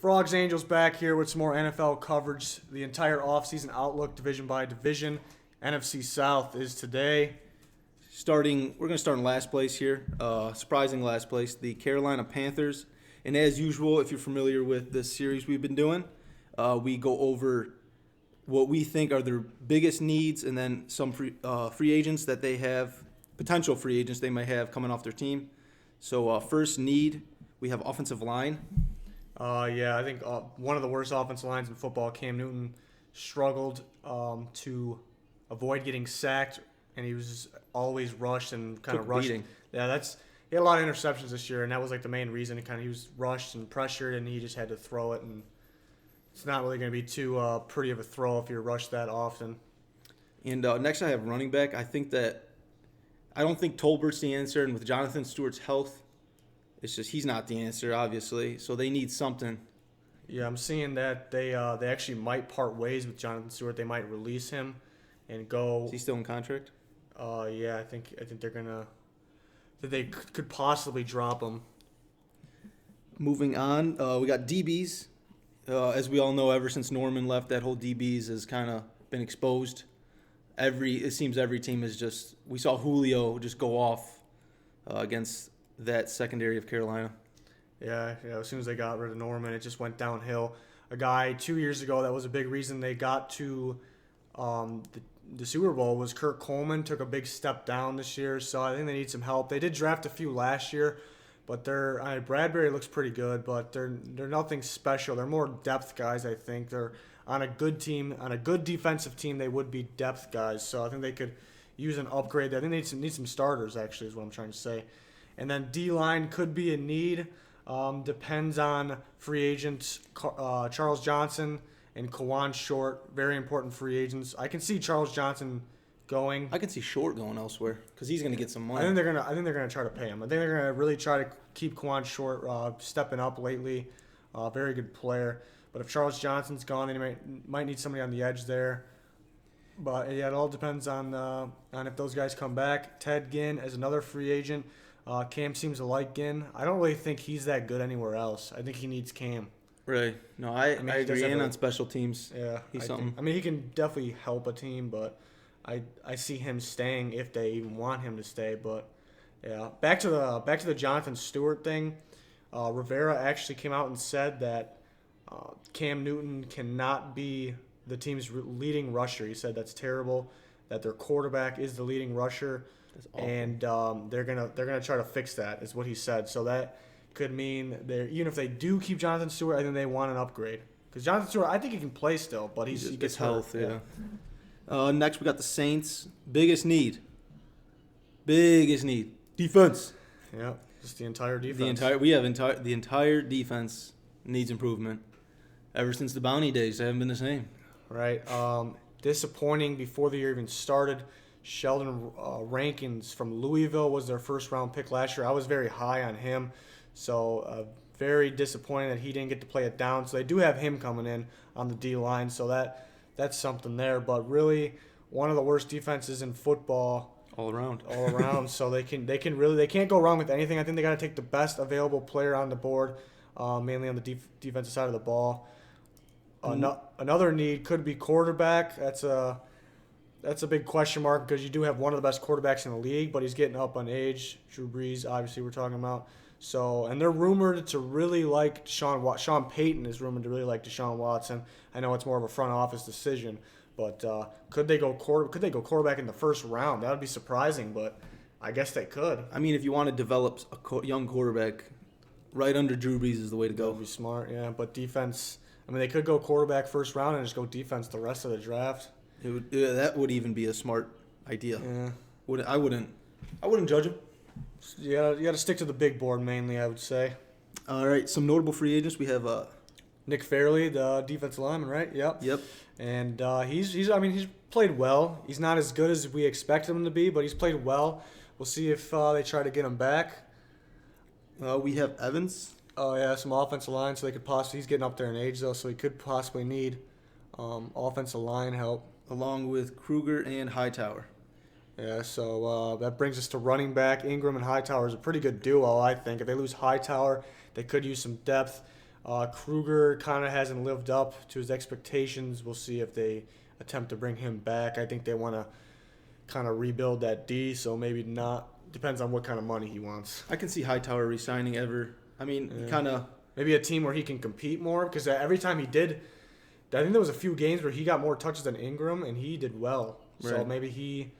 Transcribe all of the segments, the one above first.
Frogs Angels back here with some more NFL coverage. The entire offseason outlook, division by division. NFC South is today. We're going to start in last place here. Surprising last place, the Carolina Panthers. And as usual, if you're familiar with this series we've been doing, we go over what we think are their biggest needs and then some free agents that they have, potential free agents they might have coming off their team. So first need, we have offensive line. I think one of the worst offensive lines in football. Cam Newton struggled to avoid getting sacked, and he was always rushed and kind of rushed. Beating. Yeah, he had a lot of interceptions this year, and that was like the main reason. He was rushed and pressured, and he just had to throw it, and it's not really going to be too pretty of a throw if you're rushed that often. And next I have running back. I don't think Tolbert's the answer, and with Jonathan Stewart's health, it's just he's not the answer, obviously. So they need something. Yeah, I'm seeing that they actually might part ways with Jonathan Stewart. They might release him and go. Is he still in contract? I think they're gonna. That they could possibly drop him. Moving on, we got DBs. As we all know, ever since Norman left, that whole DBs has kind of been exposed. It seems every team is just. We saw Julio just go off against that secondary of Carolina. Yeah. As soon as they got rid of Norman, it just went downhill. A guy 2 years ago that was a big reason they got to the Super Bowl was Kurt Coleman. Took a big step down this year, so I think they need some help. They did draft a few last year, but Bradbury looks pretty good, but they're nothing special. They're more depth guys, I think. They're on a good team, on a good defensive team. They would be depth guys, so I think they could use an upgrade. I think they need some starters. Actually, is what I'm trying to say. And then D-line could be a need. Depends on free agents. Charles Johnson and Kawan Short, very important free agents. I can see Charles Johnson going. I can see Short going elsewhere because he's going to get some money. I think they're gonna try to pay him. I think they're gonna really try to keep Kawan Short stepping up lately. Very good player. But if Charles Johnson's gone, then you might need somebody on the edge there. But yeah, it all depends on if those guys come back. Ted Ginn is another free agent. Cam seems to like Ginn. I don't really think he's that good anywhere else. I think he needs Cam. Right. No, I agree. And on special teams, yeah, he's something. He can definitely help a team, but I see him staying if they even want him to stay. But yeah, back to the Jonathan Stewart thing. Rivera actually came out and said that Cam Newton cannot be the team's leading rusher. He said that's terrible. That their quarterback is the leading rusher. And they're gonna try to fix that, is what he said. So that could mean even if they do keep Jonathan Stewart, I think they want an upgrade. Because Jonathan Stewart, I think he can play still, but he gets health. hurt. Yeah. Next we got the Saints. Biggest need. Defense. Yeah, just the entire defense. The entire defense needs improvement. Ever since the Bounty days, they haven't been the same. Right. Disappointing before the year even started. Sheldon Rankins from Louisville was their first-round pick last year. I was very high on him, so very disappointed that he didn't get to play it down. So they do have him coming in on the D-line, so that's something there. But really, one of the worst defenses in football all around. So they can't go wrong with anything. I think they got to take the best available player on the board, mainly on the defensive side of the ball. Another need could be quarterback. That's a big question mark because you do have one of the best quarterbacks in the league, but he's getting up on age. Drew Brees, obviously, we're talking about. So, and they're rumored to really like Sean Payton is rumored to really like Deshaun Watson. I know it's more of a front office decision, but could they go quarterback in the first round? That would be surprising, but I guess they could. I mean, if you want to develop a young quarterback, right under Drew Brees is the way to go. That would be smart, yeah. But defense, they could go quarterback first round and just go defense the rest of the draft. That would even be a smart idea. Yeah. I wouldn't judge him. You got to stick to the big board mainly, I would say. All right, some notable free agents. We have Nick Fairley, the defensive lineman, right? Yep. And he's played well. He's not as good as we expected him to be, but he's played well. We'll see if they try to get him back. We have Evans. Oh yeah, some offensive line. So he's getting up there in age though, so he could possibly need offensive line help. Along with Kruger and Hightower. Yeah, so that brings us to running back. Ingram and Hightower is a pretty good duo, I think. If they lose Hightower, they could use some depth. Kruger kind of hasn't lived up to his expectations. We'll see if they attempt to bring him back. I think they want to kind of rebuild that D, so maybe not. Depends on what kind of money he wants. I can see Hightower resigning ever. I mean, kind of. Maybe a team where he can compete more, because every time he did, I think there was a few games where he got more touches than Ingram, and he did well. Right. So maybe he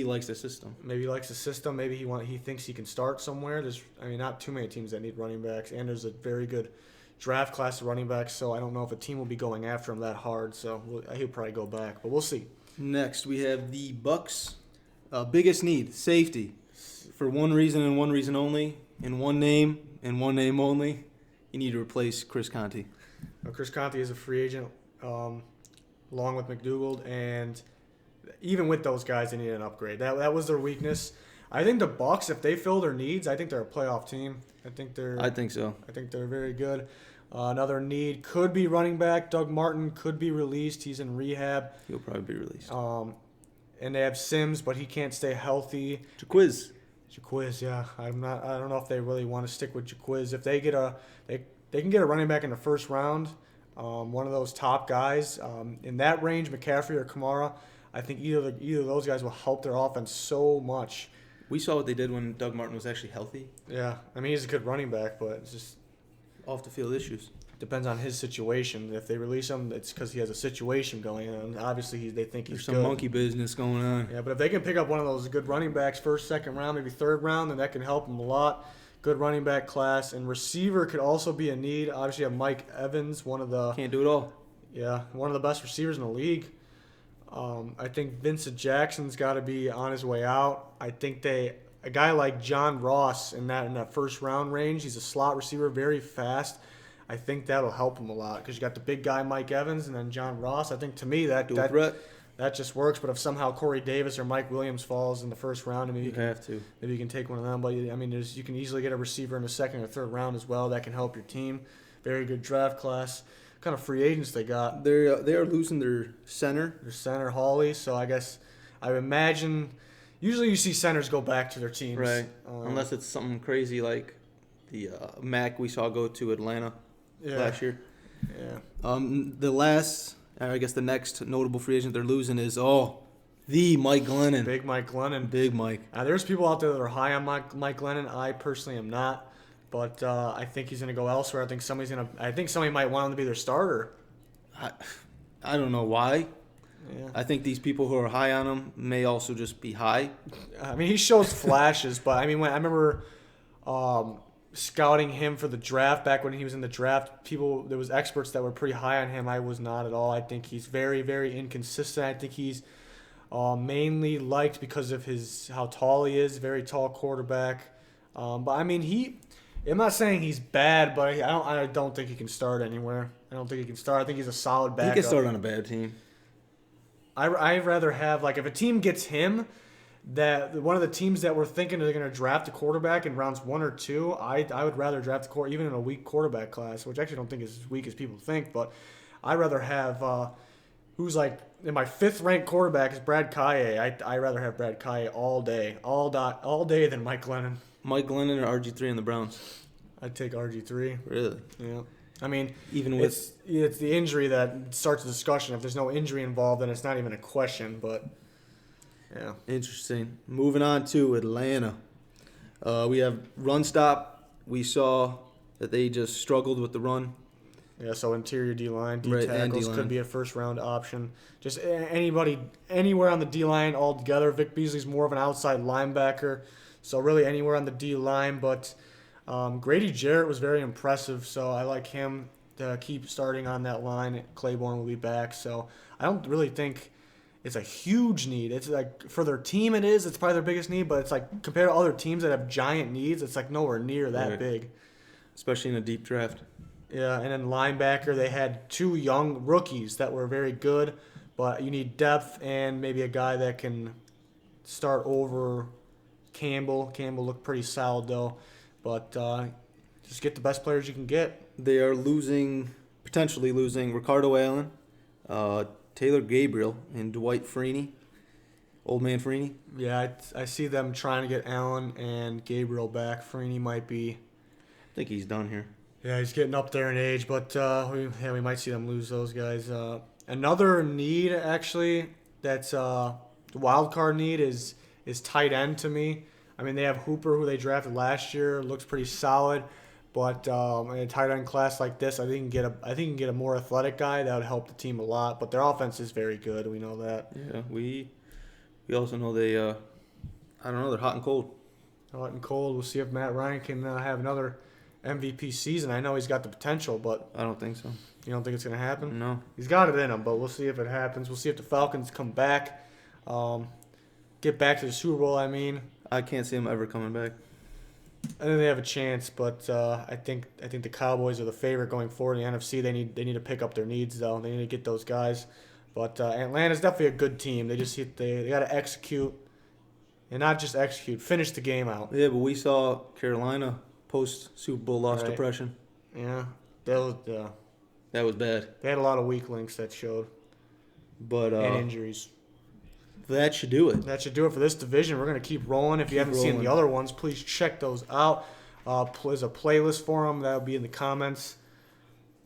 likes the system. Maybe he likes the system. Maybe he thinks he can start somewhere. There's not too many teams that need running backs, and there's a very good draft class of running backs. So I don't know if a team will be going after him that hard. So he'll probably go back, but we'll see. Next, we have the Bucs. Biggest need, safety. For one reason and one reason only, in one name and one name only, you need to replace Chris Conte. Chris Conte is a free agent, along with McDougald, and even with those guys, they need an upgrade. That was their weakness. I think the Bucs, if they fill their needs, I think they're a playoff team. I think so. I think they're very good. Another need could be running back. Doug Martin could be released. He's in rehab. He'll probably be released. And they have Sims, but he can't stay healthy. Jaquiz, yeah. I don't know if they really want to stick with Jaquiz. If they they can get a running back in the first round, one of those top guys in that range, McCaffrey or Kamara. I think either of those guys will help their offense so much. We saw what they did when Doug Martin was actually healthy. Yeah, he's a good running back, but it's just off the field issues. Depends on his situation. If they release him, it's because he has a situation going on. Obviously, they think he's There's some monkey business going on. Yeah, but if they can pick up one of those good running backs, first, second round, maybe third round, then that can help them a lot. Good running back class. And receiver could also be a need. Obviously, you have Mike Evans, Can't do it all. Yeah, one of the best receivers in the league. I think Vincent Jackson's got to be on his way out. I think a guy like John Ross in that first round range, he's a slot receiver, very fast. I think that'll help him a lot because you got the big guy Mike Evans and then John Ross. I think to me that just works. But if somehow Corey Davis or Mike Williams falls in the first round, maybe you can take one of them. But you can easily get a receiver in the second or third round as well. That can help your team. Very good draft class. What kind of free agents they got? They are losing their center. Their center Hawley. So I guess I would imagine usually you see centers go back to their teams, right? Unless it's something crazy like the Mac we saw go to Atlanta. Last year. Yeah. The next notable free agent they're losing is the Mike Glennon. Big Mike Glennon. Big Mike. There's people out there that are high on Mike Glennon. I personally am not, but I think he's going to go elsewhere. I think somebody might want him to be their starter. I don't know why. Yeah. I think these people who are high on him may also just be high. He shows flashes, but when I remember scouting him for the draft back when he was in the draft, there was experts that were pretty high on him. I was not at all. I think he's very, very inconsistent. I think he's mainly liked because of how tall he is, very tall quarterback. But I'm not saying he's bad, but I don't think he can start anywhere. I don't think he can start. I think he's a solid backup. He can start on a bad team. I'd rather have if a team gets him. That one of the teams that we're thinking they're going to draft a quarterback in rounds 1 or 2, I would rather draft even in a weak quarterback class, which I actually don't think is as weak as people think. But I'd rather have who's in my 5th ranked quarterback is Brad Kaye. I'd rather have Brad Kaye all day than Mike Glennon. Mike Glennon or RG3 in the Browns? I'd take RG3. Really? Yeah. Even with it's the injury that starts the discussion. If there's no injury involved, then it's not even a question. But yeah. Interesting. Moving on to Atlanta. We have run stop. We saw that they just struggled with the run. Yeah, so interior D-line, Right, tackles D-line. could be a first-round option. Just anybody, anywhere on the D-line altogether. Vic Beasley's more of an outside linebacker, so really anywhere on the D-line. But Grady Jarrett was very impressive, so I like him to keep starting on that line. Claiborne will be back, so I don't really think it's a huge need. It's for their team it's probably their biggest need, but it's compared to other teams that have giant needs, it's nowhere near that big. Especially in a deep draft. Yeah, and then linebacker, they had 2 young rookies that were very good, but you need depth and maybe a guy that can start over Campbell. Campbell looked pretty solid though, but just get the best players you can get. They are potentially losing Ricardo Allen, Taylor Gabriel, and Dwight Freeney. Old man Freeney. Yeah, I see them trying to get Allen and Gabriel back. Freeney might be. I think he's done here. Yeah, he's getting up there in age, but we might see them lose those guys. Another need, actually, that's the wild card need is tight end to me. I mean, they have Hooper, who they drafted last year, looks pretty solid, but in a tight end class like this, I think you can get a more athletic guy that would help the team a lot. But their offense is very good. We know that. Yeah, we also know they I don't know, they're hot and cold. Hot and cold. We'll see if Matt Ryan can have another MVP season. I know he's got the potential, but I don't think so. you don't think it's going to happen? No. He's got it in him, but we'll see if it happens. We'll see if the Falcons come back, get back to the Super Bowl, I mean. I can't see him ever coming back. I think they have a chance, but I think the Cowboys are the favorite going forward in the NFC. They need to pick up their needs, though. They need to get those guys. But Atlanta's definitely a good team. They got to execute, and not just execute, finish the game out. Yeah, but we saw Carolina post Super Bowl loss depression. Yeah, That was bad. they had a lot of weak links that showed, But and injuries. that should do it. That should do it for this division. We're going to keep rolling. If you haven't seen the other ones, please check those out. There's a playlist for them. That'll be in the comments.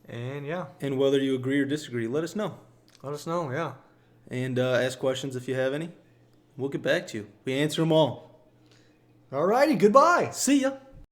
And, yeah. And whether you agree or disagree, let us know. Let us know, yeah. And ask questions if you have any. We'll get back to you. We answer them all. All righty, goodbye. See ya.